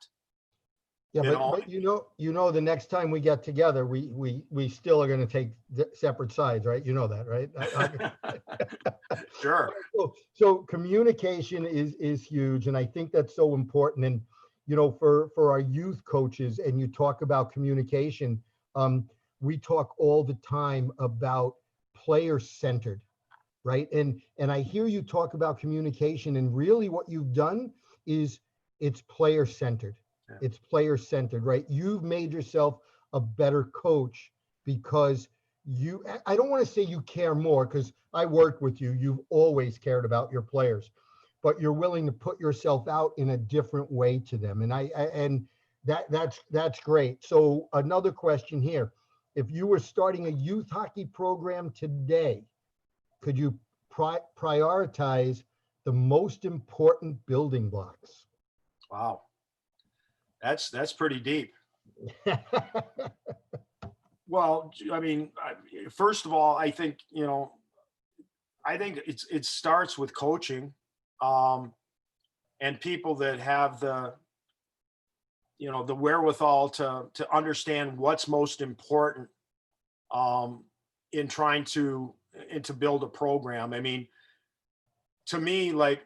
Yeah,
You know?
but the next time we get together, we still are going to take separate sides, right? You know that, right?
Sure.
So communication is huge, and I think that's so important. And for our youth coaches, and you talk about communication, we talk all the time about player centered, right? And I hear you talk about communication, and really what you've done is it's player centered.
Yeah.
It's player centered, right? You've made yourself a better coach because I don't want to say you care more, because I work with you. You've always cared about your players, but you're willing to put yourself out in a different way to them. And that's great. So another question here. If you were starting a youth hockey program today, could you prioritize the most important building blocks?
Wow. That's pretty deep. Well, I mean, first of all, I think, it starts with coaching, and people that have the wherewithal to understand what's most important, in trying to build a program. I mean, to me, like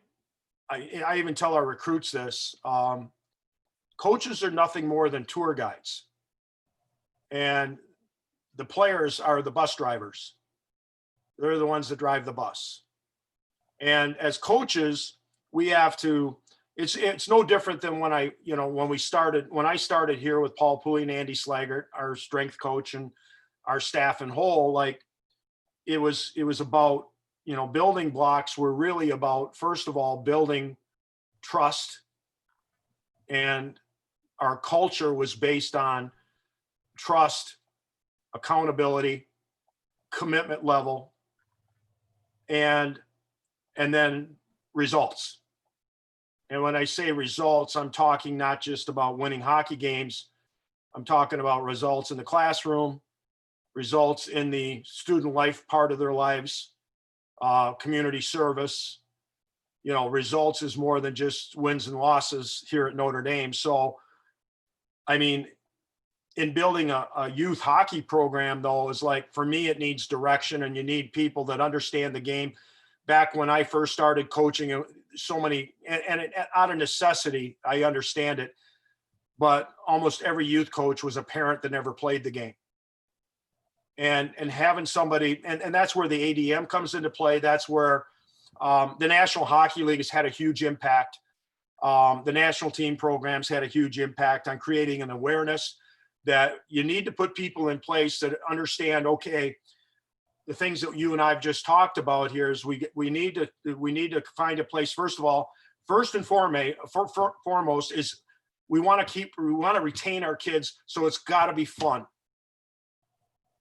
I even tell our recruits this, coaches are nothing more than tour guides, and the players are the bus drivers. They're the ones that drive the bus. And as coaches, we have to, it's no different than when I started here with Paul Pooley and Andy Slaggart, our strength coach, and our staff in whole. Like it was about, building blocks were really about, first of all, building trust. And our culture was based on trust, accountability, commitment level, and then results. And when I say results, I'm talking not just about winning hockey games. I'm talking about results in the classroom, results in the student life part of their lives, community service. Results is more than just wins and losses here at Notre Dame. So, I mean, in building a youth hockey program, though, is like, for me, it needs direction, and you need people that understand the game. Back when I first started coaching, so many, and out of necessity, I understand it, but almost every youth coach was a parent that never played the game. And having somebody, and that's where the ADM comes into play. That's where the National Hockey League has had a huge impact. The national team programs had a huge impact on creating an awareness that you need to put people in place that understand, okay, the things that you and I've just talked about here is we need to find a place. First of all, first and foremost is we want to retain our kids. So it's got to be fun.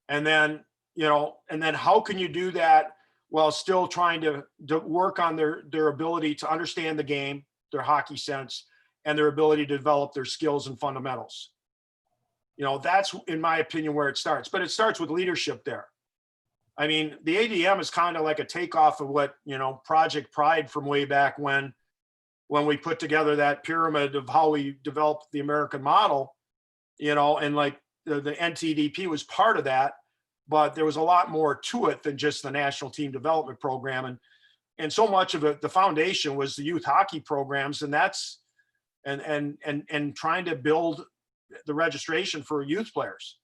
And then, how can you do that while still trying to work on their ability to understand the game, their hockey sense, and their ability to develop their skills and fundamentals. That's, in my opinion, where it starts. But it starts with leadership there. I mean, the ADM is kind of like a takeoff of what, Project Pride from way back when we put together that pyramid of how we developed the American model, and like the NTDP was part of that, but there was a lot more to it than just the national team development program. And so much of it, the foundation was the youth hockey programs, and that's, and trying to build the registration for youth players.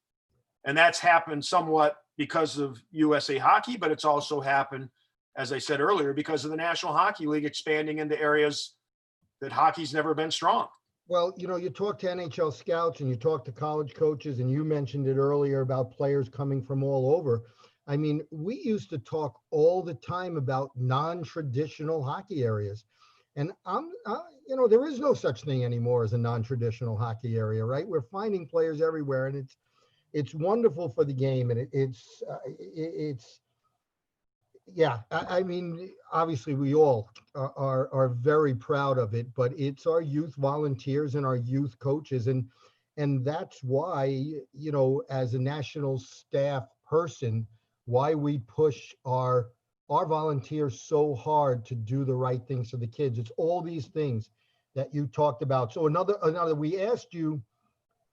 And that's happened somewhat because of USA Hockey, but it's also happened, as I said earlier, because of the National Hockey League expanding into areas that hockey's never been strong.
Well, you talk to NHL scouts and you talk to college coaches, and you mentioned it earlier about players coming from all over. I mean, we used to talk all the time about non-traditional hockey areas. And there is no such thing anymore as a non-traditional hockey area, right? We're finding players everywhere, and it's wonderful for the game. And I mean, obviously we all are very proud of it, but it's our youth volunteers and our youth coaches. And that's why, as a national staff person, why we push our volunteers so hard to do the right things for the kids. It's all these things that you talked about. So another, we asked you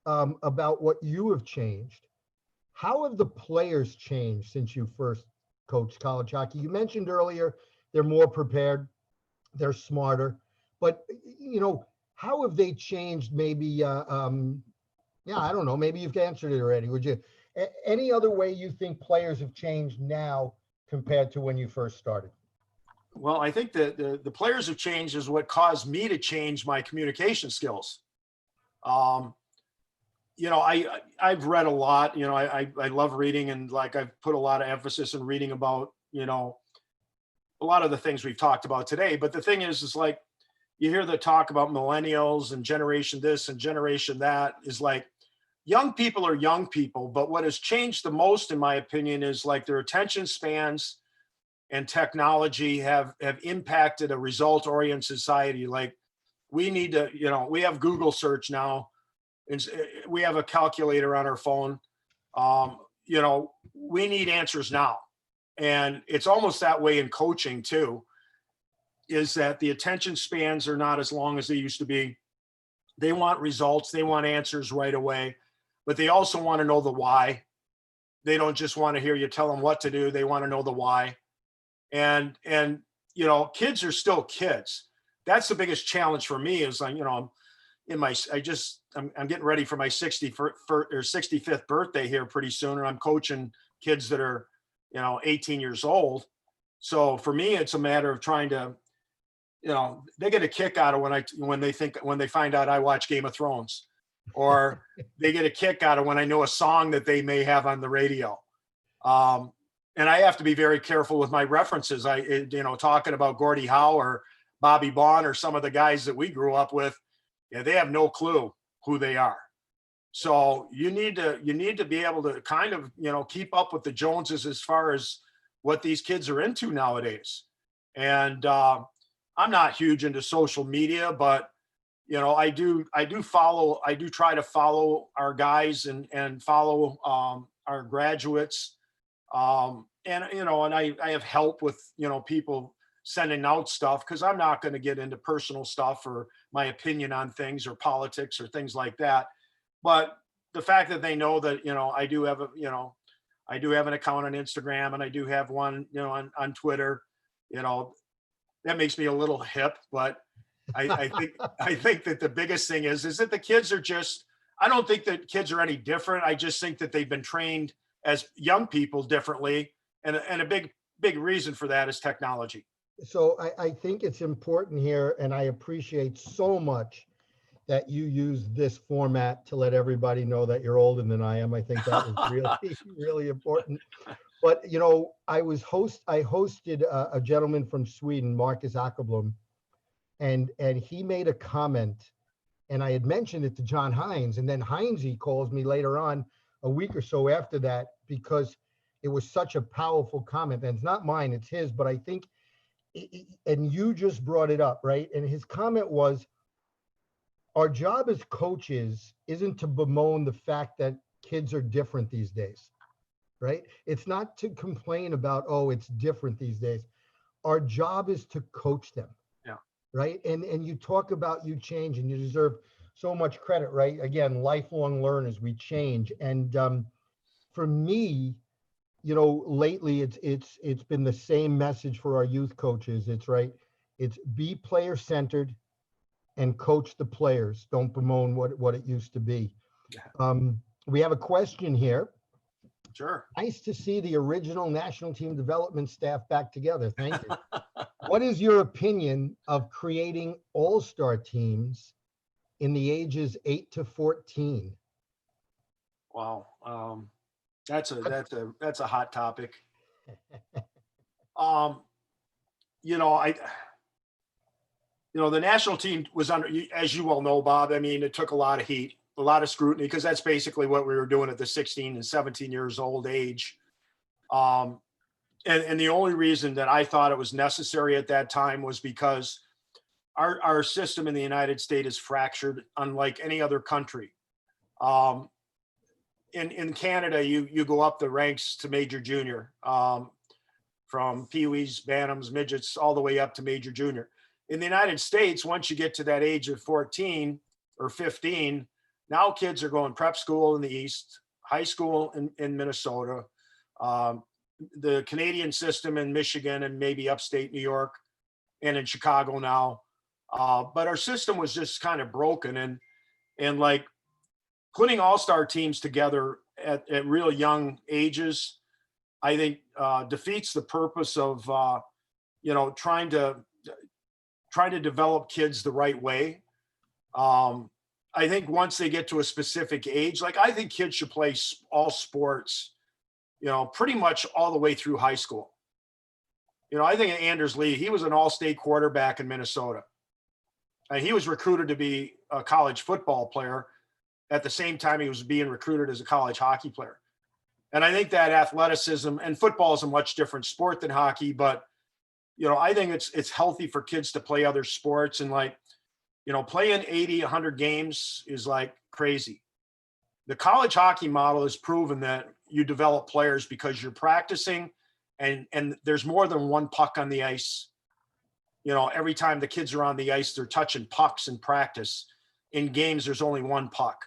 about what you have changed. How have the players changed since you first coached college hockey? You mentioned earlier they're more prepared, they're smarter, but how have they changed? Maybe, yeah, I don't know. Maybe you've answered it already. Would you? Any other way you think players have changed now compared to when you first started?
Well, I think that the players have changed is what caused me to change my communication skills. I've read a lot. I love reading, and like I've put a lot of emphasis in reading about a lot of the things we've talked about today. But the thing is like you hear the talk about millennials and generation this and generation that. Is like young people are young people, but what has changed the most, in my opinion, is like their attention spans and technology have impacted a result-oriented society. Like we need to, we have Google search now, and we have a calculator on our phone. We need answers now. And it's almost that way in coaching too, is that the attention spans are not as long as they used to be. They want results, they want answers right away, but they also want to know the why. They don't just want to hear you tell them what to do, they want to know the why. And kids are still kids. That's the biggest challenge for me is like, I'm getting ready for my 65th birthday here pretty soon. And I'm coaching kids that are, 18 years old. So for me, it's a matter of trying to, they get a kick out of when they find out I watch Game of Thrones, or they get a kick out of when I know a song that they may have on the radio. And I have to be very careful with my references. Talking about Gordie Howe or Bobby Baughan or some of the guys that we grew up with, they have no clue who they are. So you need to be able to kind of, keep up with the Joneses as far as what these kids are into nowadays. And I'm not huge into social media, but I do try to follow our guys and follow our graduates. And I have help with, people sending out stuff, because I'm not going to get into personal stuff or my opinion on things or politics or things like that. But the fact that they know that, I do have an account on Instagram, and I do have one, on Twitter, that makes me a little hip. But I think that the biggest thing is that the kids are just, I don't think that kids are any different. I just think that they've been trained as young people differently. And a big reason for that is technology.
So I think it's important here, and I appreciate so much that you use this format to let everybody know that you're older than I am. I think that was really, really important. But, I hosted a gentleman from Sweden, Marcus Ackerblom, and he made a comment, and I had mentioned it to John Hines, and then Heinze calls me later on a week or so after that, because it was such a powerful comment. And it's not mine, it's his, but I think, and you just brought it up, right? And his comment was, our job as coaches isn't to bemoan the fact that kids are different these days, right? It's not to complain about, oh, it's different these days. Our job is to coach them.
Yeah.
Right. And you talk about you change, and you deserve so much credit, right? Again, lifelong learners, we change. And for me, lately it's been the same message for our youth coaches. It's right. It's be player centered and coach the players. Don't bemoan what it used to be.
Yeah.
We have a question here.
Sure.
Nice to see the original national team development staff back together. Thank you. What is your opinion of creating all-star teams in the ages 8 to 14?
Wow. That's a hot topic. The national team was under, as you well know, Bob, I mean, it took a lot of heat, a lot of scrutiny, because that's basically what we were doing at the 16 and 17 years old age. And the only reason that I thought it was necessary at that time was because our system in the United States is fractured, unlike any other country. In Canada, you go up the ranks to major junior, from peewees, bantams, midgets, all the way up to major junior. In the United States, once you get to that age of 14 or 15, Now kids are going prep school in the East, high school in Minnesota, the Canadian system in Michigan and maybe upstate New York and in Chicago now. But our system was just kind of broken, and like putting all-star teams together at real young ages, I think defeats the purpose of, trying to develop kids the right way. I think once they get to a specific age, like I think kids should play all sports, pretty much all the way through high school. I think Anders Lee, he was an all-state quarterback in Minnesota. And he was recruited to be a college football player at the same time he was being recruited as a college hockey player. And I think that athleticism, and football is a much different sport than hockey, but, I think it's healthy for kids to play other sports, and like, playing 80, 100 games is like crazy. The college hockey model has proven that you develop players because you're practicing and there's more than one puck on the ice. Every time the kids are on the ice, they're touching pucks in practice. In games, there's only one puck.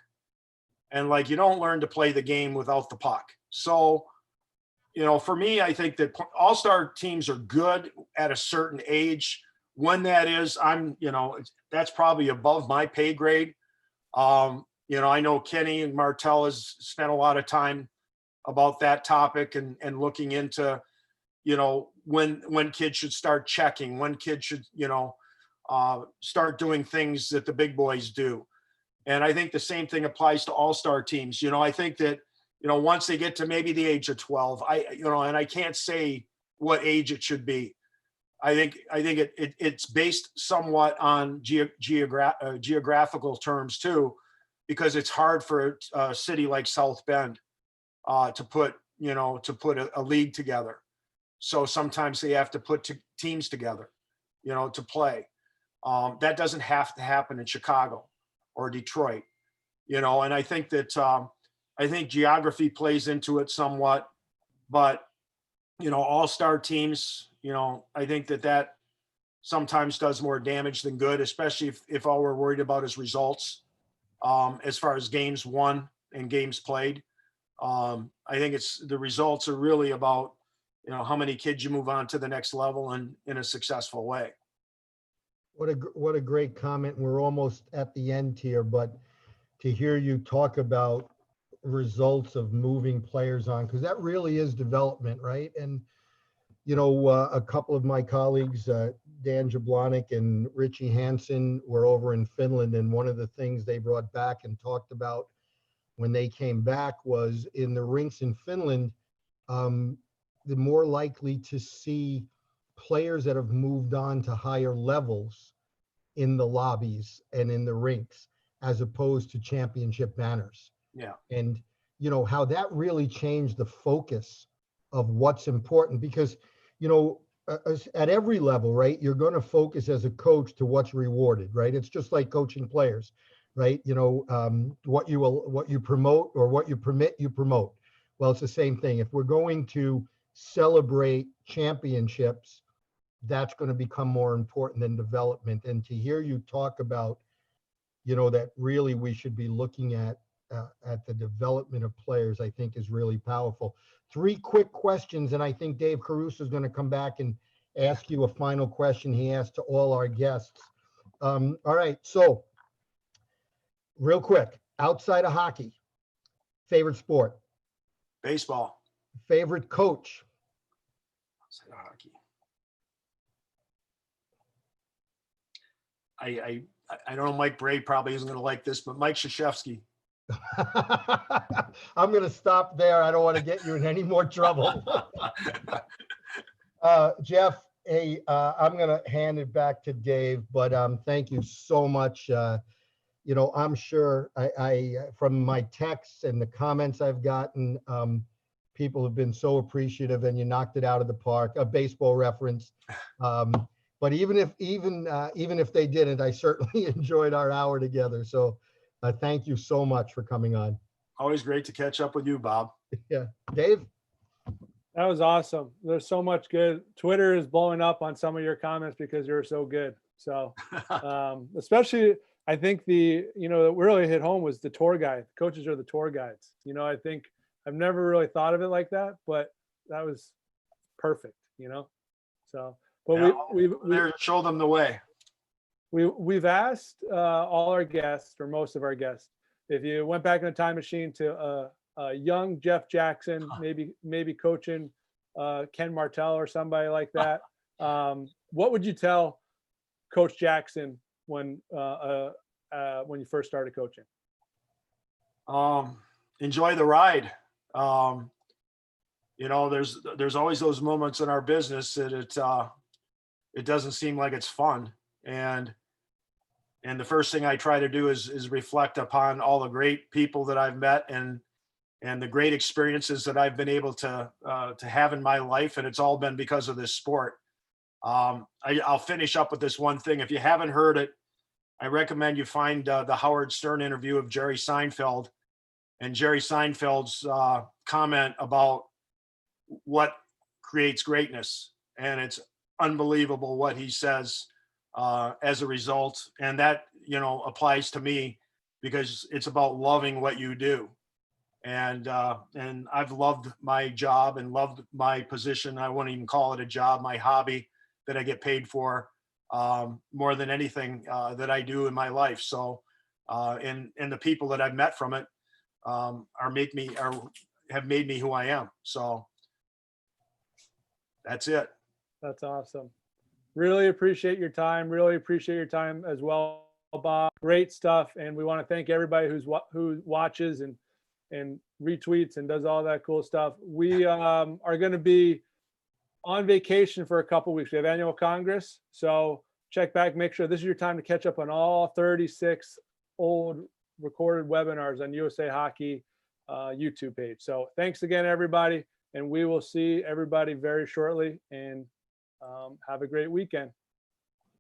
And like, you don't learn to play the game without the puck. So, for me, I think that all-star teams are good at a certain age. When that is, that's probably above my pay grade. I know Kenny and Martell has spent a lot of time about that topic and looking into, when kids should start checking, when kids should, start doing things that the big boys do. And I think the same thing applies to all-star teams. I think that, once they get to maybe the age of 12, and I can't say what age it should be. I think it's based somewhat on geographical terms too, because it's hard for a city like South Bend to put a league together. So sometimes they have to put teams together, to play. That doesn't have to happen in Chicago or Detroit, and I think that I think geography plays into it somewhat, but all-star teams, I think that sometimes does more damage than good, especially if all we're worried about is results, as far as games won and games played. I think the results are really about, how many kids you move on to the next level and in a successful way.
What a great comment. We're almost at the end here, but to hear you talk about results of moving players on, because that really is development, right? And a couple of my colleagues, Dan Jablonic and Richie Hansen, were over in Finland, and one of the things they brought back and talked about when they came back was in the rinks in Finland, the more likely to see players that have moved on to higher levels in the lobbies and in the rinks, as opposed to championship banners.
Yeah.
And how that really changed the focus of what's important, because at every level, right, you're going to focus as a coach to what's rewarded, right? It's just like coaching players, right? What you promote or what you permit, you promote. Well, it's the same thing. If we're going to celebrate championships, that's going to become more important than development. And to hear you talk about, that really we should be looking at the development of players, I think is really powerful. 3 quick questions, and I think Dave Caruso is going to come back and ask you a final question he asked to all our guests. All right, so real quick, outside of hockey, favorite sport?
Baseball.
Favorite coach?
Outside of hockey. I don't know, Mike Bray probably isn't going to like this, but Mike Krzyzewski.
I'm going to stop there. I don't want to get you in any more trouble. Jeff, hey, I'm going to hand it back to Dave, but thank you so much. I'm sure I from my texts and the comments I've gotten, people have been so appreciative, and you knocked it out of the park. A baseball reference. But even if they didn't, I certainly enjoyed our hour together. So thank you so much for coming on.
Always great to catch up with you, Bob.
Yeah. Dave?
That was awesome. There's so much good. Twitter is blowing up on some of your comments because you're so good. So especially, I think what really hit home was the tour guide. Coaches are the tour guides. I think I've never really thought of it like that, but that was perfect, So, but
Yeah,
we
there, show them the way.
we've asked all our guests, or most of our guests, if you went back in a time machine to a young Jeff Jackson, maybe coaching Ken Martell or somebody like that, what would you tell Coach Jackson when you first started coaching?
Enjoy the ride. There's always those moments in our business that it doesn't seem like it's fun. And the first thing I try to do is reflect upon all the great people that I've met and the great experiences that I've been able to have in my life. And it's all been because of this sport. I'll finish up with this one thing. If you haven't heard it, I recommend you find the Howard Stern interview of Jerry Seinfeld, and Jerry Seinfeld's comment about what creates greatness. And it's unbelievable what he says as a result. And that, applies to me because it's about loving what you do. And I've loved my job and loved my position. I wouldn't even call it a job, my hobby that I get paid for more than anything that I do in my life. So, and the people that I've met from it have made me who I am. So that's it.
That's awesome. Really appreciate your time. Really appreciate your time as well, Bob. Great stuff. And we want to thank everybody who watches and retweets and does all that cool stuff. We are going to be on vacation for a couple weeks. We have annual Congress. So check back, make sure this is your time to catch up on all 36 old recorded webinars on USA Hockey YouTube page. So thanks again, everybody. And we will see everybody very shortly, and have a great weekend.